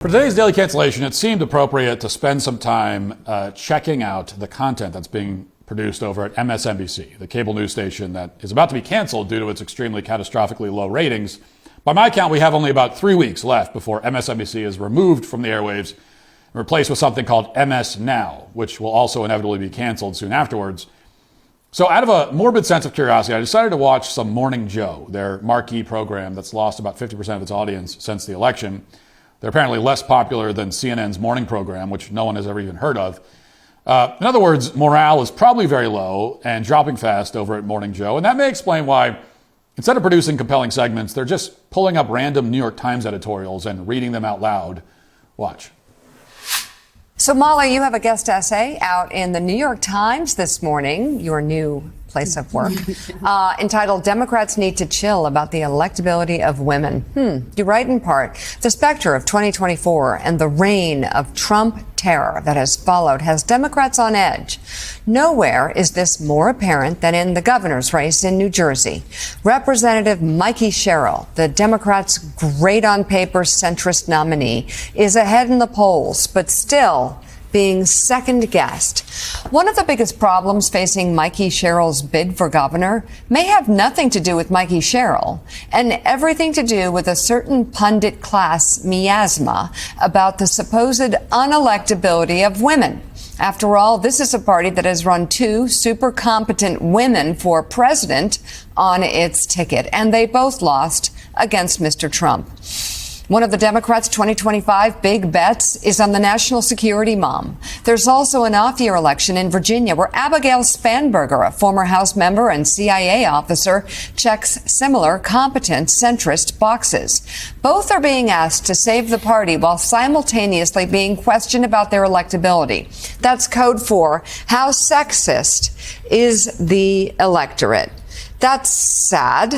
For today's Daily Cancellation, it seemed appropriate to spend some time checking out the content that's being produced over at MSNBC, the cable news station that is about to be canceled due to its extremely catastrophically low ratings. By my count, we have only about 3 weeks left before MSNBC is removed from the airwaves and replaced with something called MS Now, which will also inevitably be canceled soon afterwards. So out of a morbid sense of curiosity, I decided to watch some Morning Joe, their marquee program that's lost about 50% of its audience since the election. They're apparently less popular than CNN's morning program, which no one has ever even heard of. In other words, morale is probably very low and dropping fast over at Morning Joe. And that may explain why, instead of producing compelling segments, they're just pulling up random New York Times editorials and reading them out loud. Watch. So, Molly, you have a guest essay out in the New York Times this morning, your new place of work, entitled Democrats Need to Chill About the Electability of Women. You write in part, the specter of 2024 and the reign of Trump terror that has followed has Democrats on edge. Nowhere is this more apparent than in the governor's race in New Jersey. Representative Mikey Sherrill, the Democrats' great on paper centrist nominee, is ahead in the polls, but still being second-guessed. One of the biggest problems facing Mikey Sherrill's bid for governor may have nothing to do with Mikey Sherrill and everything to do with a certain pundit class miasma about the supposed unelectability of women. After all, this is a party that has run two super competent women for president on its ticket, and they both lost against Mr. Trump. One of the Democrats' 2025 big bets is on the national security mom. There's also an off-year election in Virginia where Abigail Spanberger, a former House member and CIA officer, checks similar competent centrist boxes. Both are being asked to save the party while simultaneously being questioned about their electability. That's code for how sexist is the electorate. That's sad.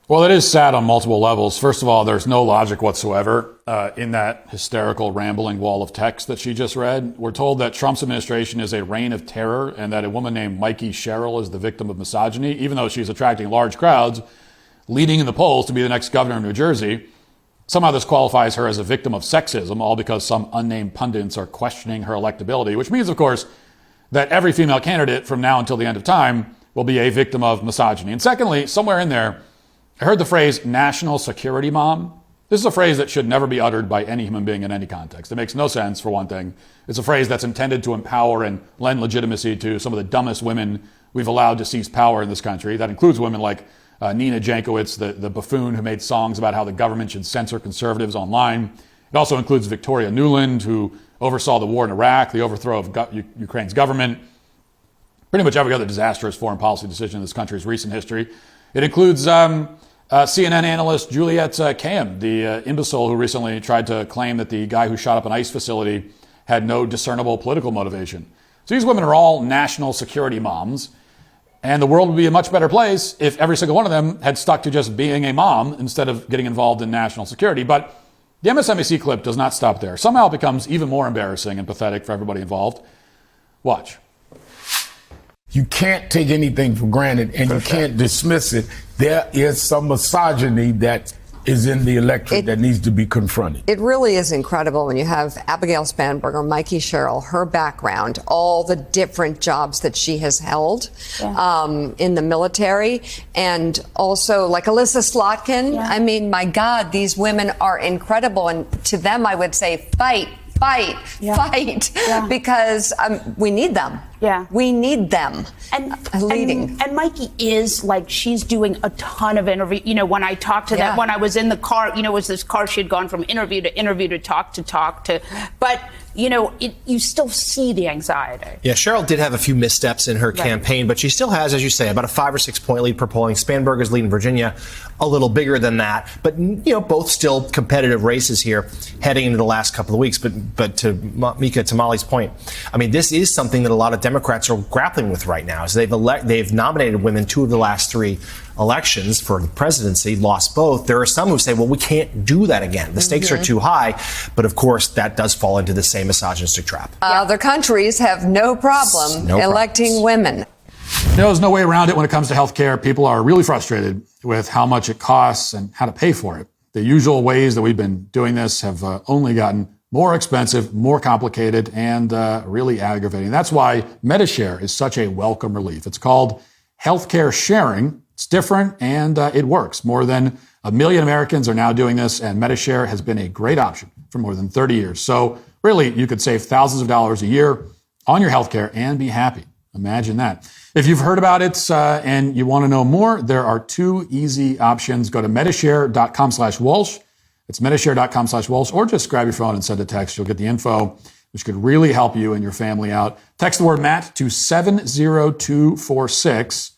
Well, it is sad on multiple levels. First of all, there's no logic whatsoever in that hysterical, rambling wall of text that she just read. We're told that Trump's administration is a reign of terror and that a woman named Mikey Sherrill is the victim of misogyny, even though she's attracting large crowds, leading in the polls to be the next governor of New Jersey. Somehow this qualifies her as a victim of sexism, all because some unnamed pundits are questioning her electability, which means, of course, that every female candidate from now until the end of time will be a victim of misogyny. And secondly, somewhere in there, I heard the phrase national security mom. This is a phrase that should never be uttered by any human being in any context. It makes no sense, for one thing. It's a phrase that's intended to empower and lend legitimacy to some of the dumbest women we've allowed to seize power in this country. That includes women like Nina Jankowicz, the buffoon who made songs about how the government should censor conservatives online. It also includes Victoria Nuland, who oversaw the war in Iraq, the overthrow of Ukraine's government, pretty much every other disastrous foreign policy decision in this country's recent history. It includes CNN analyst Juliette Kayyem, the imbecile who recently tried to claim that the guy who shot up an ICE facility had no discernible political motivation. So these women are all national security moms, and the world would be a much better place if every single one of them had stuck to just being a mom instead of getting involved in national security. But the MSNBC clip does not stop there. Somehow it becomes even more embarrassing and pathetic for everybody involved. Watch. You can't take anything for granted, and you can't dismiss it. There is some misogyny that is in the electorate that needs to be confronted. It really is incredible when you have Abigail Spanberger, Mikey Sherrill, her background, all the different jobs that she has held in the military, and also like Alyssa Slotkin. I mean, my God, these women are incredible, and to them I would say fight, because we need them. We need them leading. And Mikey is like, she's doing a ton of interview. You know, when I talked to them, when I was in the car, you know, it was this car, she had gone from interview to interview to talk to, but you know, you still see the anxiety. Yeah, Sherrill did have a few missteps in her campaign, but she still has, as you say, about a 5 or 6 point lead per polling. Spanberger's lead in Virginia, a little bigger than that. But, you know, both still competitive races here heading into the last couple of weeks. But to Mika, to Molly's point, I mean, this is something that a lot of Democrats are grappling with right now. Is they've nominated women 2 of the last 3 elections for the presidency, lost both. There are some who say, well, we can't do that again. The stakes are too high. But of course, that does fall into the same misogynistic trap. Other countries have no problem electing women. There's no way around it when it comes to health care. People are really frustrated with how much it costs and how to pay for it. The usual ways that we've been doing this have only gotten more expensive, more complicated, and really aggravating. That's why MediShare is such a welcome relief. It's called healthcare sharing. It's different, and it works. More than 1 million Americans are now doing this, and MediShare has been a great option for more than 30 years. So really, you could save thousands of dollars a year on your healthcare and be happy. Imagine that. If you've heard about it and you want to know more, there are 2 easy options. Go to MediShare.com/Walsh. It's MediShare.com/Walsh, or just grab your phone and send a text. You'll get the info, which could really help you and your family out. Text the word Matt to 70246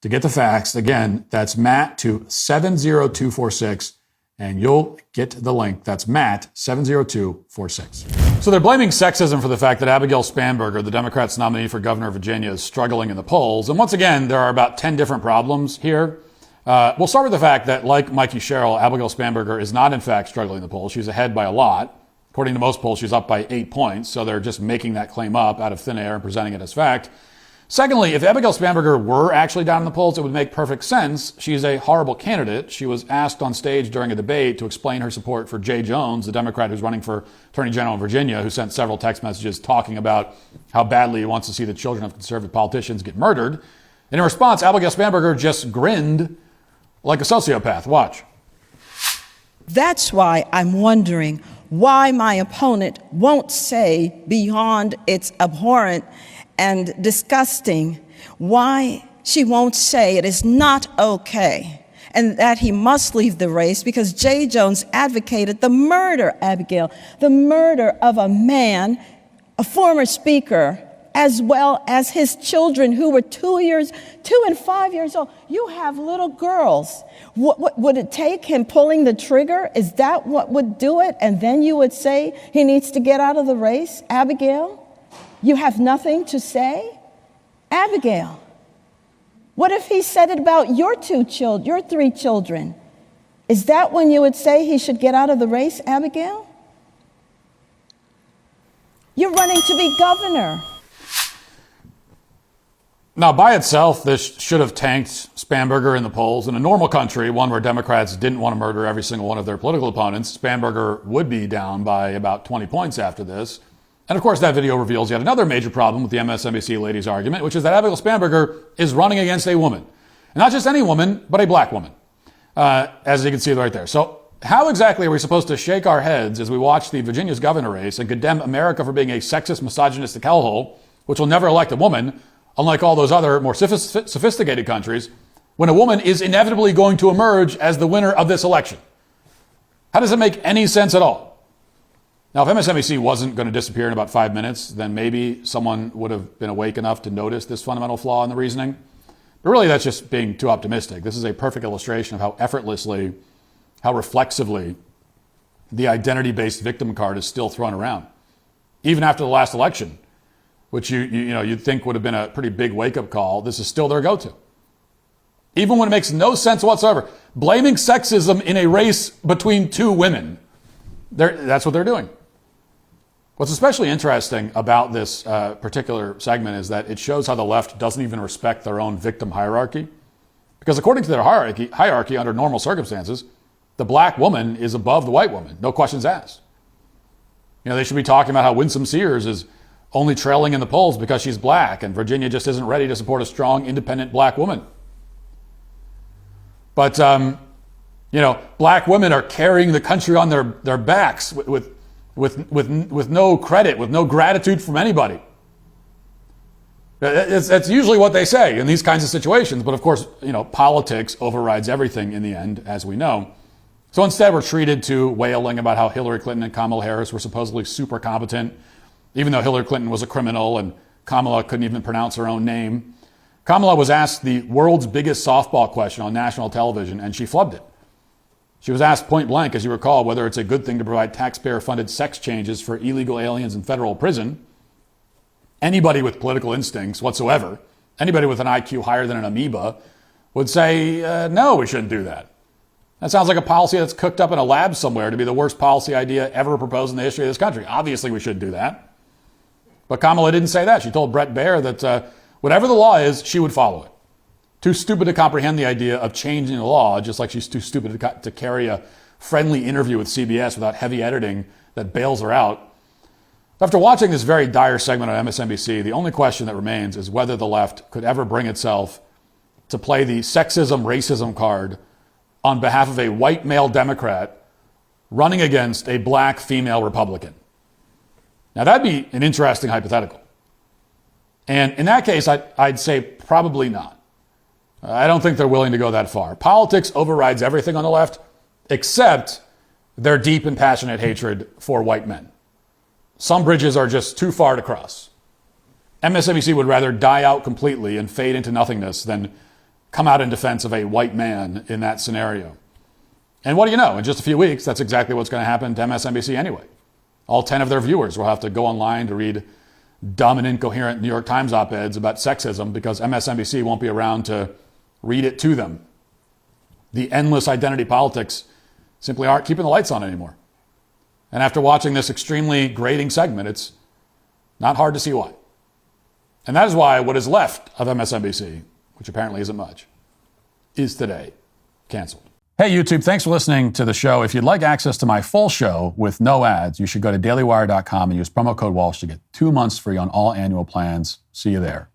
to get the facts. Again, that's Matt to 70246, and you'll get the link. That's Matt, 70246. So they're blaming sexism for the fact that Abigail Spanberger, the Democrats' nominee for governor of Virginia, is struggling in the polls. And once again, there are about 10 different problems here. We'll start with the fact that, like Mikey Sherrill, Abigail Spanberger is not, in fact, struggling in the polls. She's ahead by a lot. According to most polls, she's up by 8 points. So they're just making that claim up out of thin air and presenting it as fact. Secondly, if Abigail Spanberger were actually down in the polls, it would make perfect sense. She's a horrible candidate. She was asked on stage during a debate to explain her support for Jay Jones, the Democrat who's running for Attorney General in Virginia, who sent several text messages talking about how badly he wants to see the children of conservative politicians get murdered. And in response, Abigail Spanberger just grinned like a sociopath. Watch. That's why I'm wondering why my opponent won't say beyond its abhorrent and disgusting, why she won't say it is not okay and that he must leave the race because Jay Jones advocated the murder, Abigail, the murder of a man, a former speaker, as well as his children who were 2 and 5 years old. You have little girls. What would it take him pulling the trigger? Is that what would do it? And then you would say he needs to get out of the race, Abigail? You have nothing to say? Abigail, what if he said it about your 3 children? Is that when you would say he should get out of the race, Abigail? You're running to be governor. Now, by itself, this should have tanked Spanberger in the polls. In a normal country, one where Democrats didn't want to murder every single one of their political opponents, Spanberger would be down by about 20 points after this. And of course, that video reveals yet another major problem with the MSNBC ladies' argument, which is that Abigail Spanberger is running against a woman. And not just any woman, but a black woman, as you can see right there. So how exactly are we supposed to shake our heads as we watch the Virginia's governor race and condemn America for being a sexist, misogynistic hellhole, which will never elect a woman, unlike all those other more sophisticated countries, when a woman is inevitably going to emerge as the winner of this election? How does it make any sense at all? Now, if MSNBC wasn't going to disappear in about 5 minutes, then maybe someone would have been awake enough to notice this fundamental flaw in the reasoning. But really, that's just being too optimistic. This is a perfect illustration of how effortlessly, how reflexively the identity-based victim card is still thrown around. Even after the last election, which you'd think would have been a pretty big wake-up call, this is still their go-to. Even when it makes no sense whatsoever. Blaming sexism in a race between 2 women, that's what they're doing. What's especially interesting about this particular segment is that it shows how the left doesn't even respect their own victim hierarchy. Because according to their hierarchy under normal circumstances, the black woman is above the white woman. No questions asked. They should be talking about how Winsome Sears is only trailing in the polls because she's black, and Virginia just isn't ready to support a strong, independent black woman. But, black women are carrying the country on their backs with no credit, with no gratitude from anybody. That's usually what they say in these kinds of situations. But of course, politics overrides everything in the end, as we know. So instead, we're treated to wailing about how Hillary Clinton and Kamala Harris were supposedly super competent, even though Hillary Clinton was a criminal and Kamala couldn't even pronounce her own name. Kamala was asked the world's biggest softball question on national television, and she flubbed it. She was asked point blank, as you recall, whether it's a good thing to provide taxpayer-funded sex changes for illegal aliens in federal prison. Anybody with political instincts whatsoever, anybody with an IQ higher than an amoeba, would say, no, we shouldn't do that. That sounds like a policy that's cooked up in a lab somewhere to be the worst policy idea ever proposed in the history of this country. Obviously, we shouldn't do that. But Kamala didn't say that. She told Bret Baier that whatever the law is, she would follow it. Too stupid to comprehend the idea of changing the law, just like she's too stupid to carry a friendly interview with CBS without heavy editing that bails her out. After watching this very dire segment on MSNBC, the only question that remains is whether the left could ever bring itself to play the sexism, racism card on behalf of a white male Democrat running against a black female Republican. Now, that'd be an interesting hypothetical. And in that case, I'd say probably not. I don't think they're willing to go that far. Politics overrides everything on the left, except their deep and passionate hatred for white men. Some bridges are just too far to cross. MSNBC would rather die out completely and fade into nothingness than come out in defense of a white man in that scenario. And what do you know? In just a few weeks, that's exactly what's going to happen to MSNBC anyway. All 10 of their viewers will have to go online to read dumb and incoherent New York Times op-eds about sexism because MSNBC won't be around to read it to them. The endless identity politics simply aren't keeping the lights on anymore. And after watching this extremely grating segment, it's not hard to see why. And that is why what is left of MSNBC, which apparently isn't much, is today canceled. Hey, YouTube, thanks for listening to the show. If you'd like access to my full show with no ads, you should go to dailywire.com and use promo code Walsh to get 2 months free on all annual plans. See you there.